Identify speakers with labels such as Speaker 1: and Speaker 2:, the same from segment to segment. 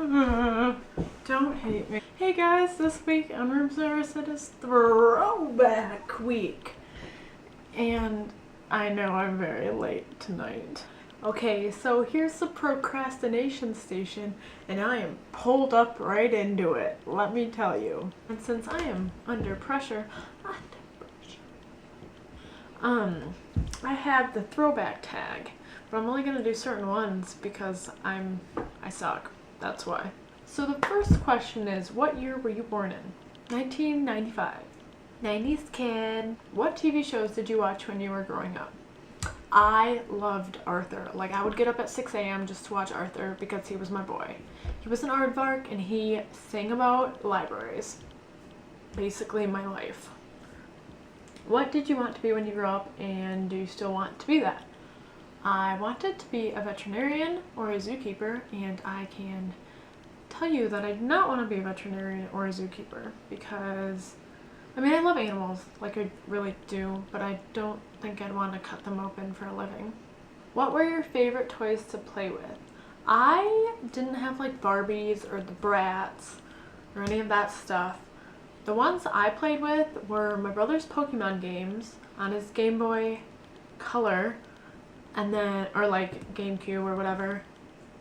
Speaker 1: Don't hate me. Hey guys, this week on Room Service it is Throwback Week. And I know I'm very late tonight. Okay, so here's the procrastination station, and I am pulled up right into it, let me tell you. And since I am under pressure, I have the throwback tag, but I'm only gonna do certain ones because I suck. That's why. So the first question is, what year were you born in? 1995. 90s kid. What TV shows did you watch when you were growing up? I loved Arthur. Like, I would get up at 6 a.m. just to watch Arthur because he was my boy. He was an aardvark and he sang about libraries. Basically my life. What did you want to be when you grew up, and do you still want to be that? I wanted to be a veterinarian or a zookeeper, and I can tell you that I do not want to be a veterinarian or a zookeeper because, I mean, I love animals, like I really do, but I don't think I'd want to cut them open for a living. What were your favorite toys to play with? I didn't have like Barbies or the Bratz or any of that stuff. The ones I played with were my brother's Pokemon games on his Game Boy Color, and then, or like GameCube or whatever,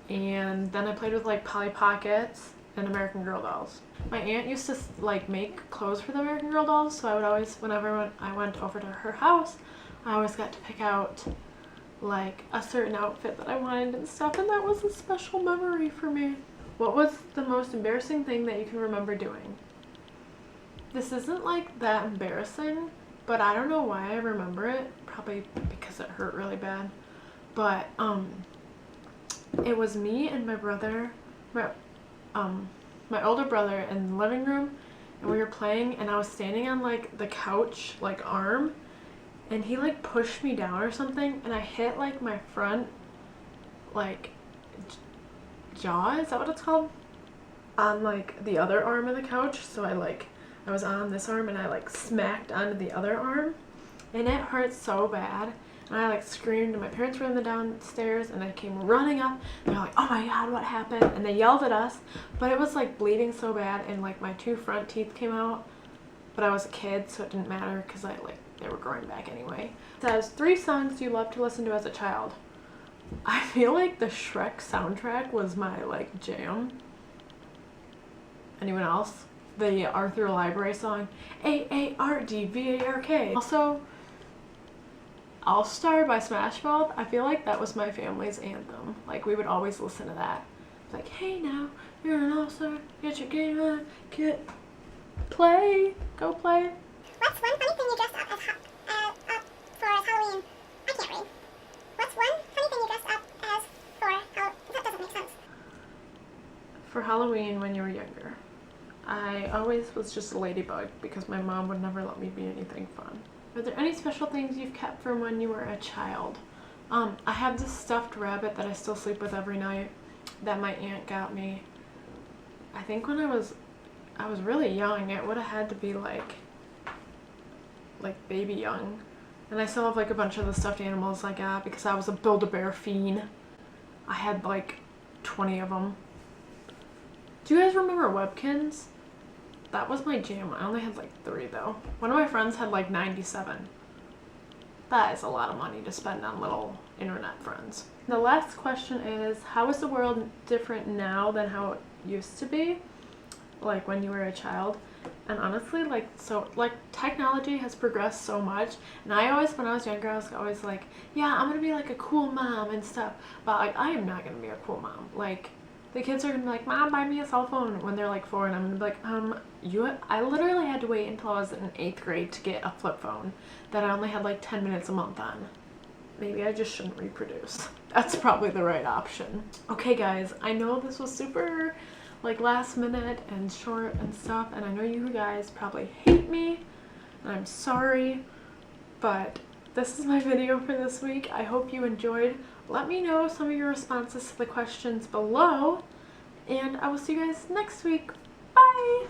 Speaker 1: and then I played with like Polly Pockets and American Girl dolls. My aunt used to like make clothes for the American Girl dolls, so I would always, whenever I went over to her house, I always got to pick out like a certain outfit that I wanted and stuff, and that was a special memory for me. What was the most embarrassing thing that you can remember doing? This isn't like that embarrassing, but I don't know why I remember it. Probably because it hurt really bad. But it was me and my brother, my older brother, in the living room, and we were playing, and I was standing on like the couch like arm, and he like pushed me down or something, and I hit like my front like jaw, is that what it's called, on like the other arm of the couch. So I was on this arm and I like smacked onto the other arm, and it hurt so bad, and I like screamed, and my parents were in the downstairs, and I came running up. They're like, oh my god, what happened? And they yelled at us, but it was like bleeding so bad, and like my 2 front teeth came out, but I was a kid, so it didn't matter because they were growing back anyway. It says 3 songs you loved to listen to as a child. I feel like the Shrek soundtrack was my like jam. Anyone else? The Arthur Library song, AARDVARK. Also, All Star by Smash Mouth. I feel like that was my family's anthem. Like, we would always listen to that. It's like, hey now, you're an all-star, get your game on, play, go play.
Speaker 2: What's one funny thing you dressed up for as Halloween? I can't read. What's one funny thing you dressed up as for Halloween? That doesn't make sense.
Speaker 1: For Halloween when you were younger, I always was just a ladybug because my mom would never let me be anything fun. Are there any special things you've kept from when you were a child? I have this stuffed rabbit that I still sleep with every night that my aunt got me. I think when I was really young. It would have had to be like baby young. And I still have like a bunch of the stuffed animals I got because I was a Build-A-Bear fiend. I had like 20 of them. Do you guys remember Webkins? That was my jam. I only had like 3 though. One of my friends had like 97. That is a lot of money to spend on little internet friends. The last question is, how is the world different now than how it used to be? Like when you were a child? And honestly, technology has progressed so much, and I always, when I was younger, I was always like, yeah, I'm gonna be like a cool mom and stuff, but like, I am not gonna be a cool mom. Like, the kids are gonna be like, Mom, buy me a cell phone when they're like 4, and I'm gonna be like, I literally had to wait until I was in 8th grade to get a flip phone that I only had like 10 minutes a month on. Maybe I just shouldn't reproduce. That's probably the right option. Okay guys, I know this was super like last minute and short and stuff, and I know you guys probably hate me, and I'm sorry, but this is my video for this week. I hope you enjoyed. Let me know some of your responses to the questions below, and I will see you guys next week. Bye!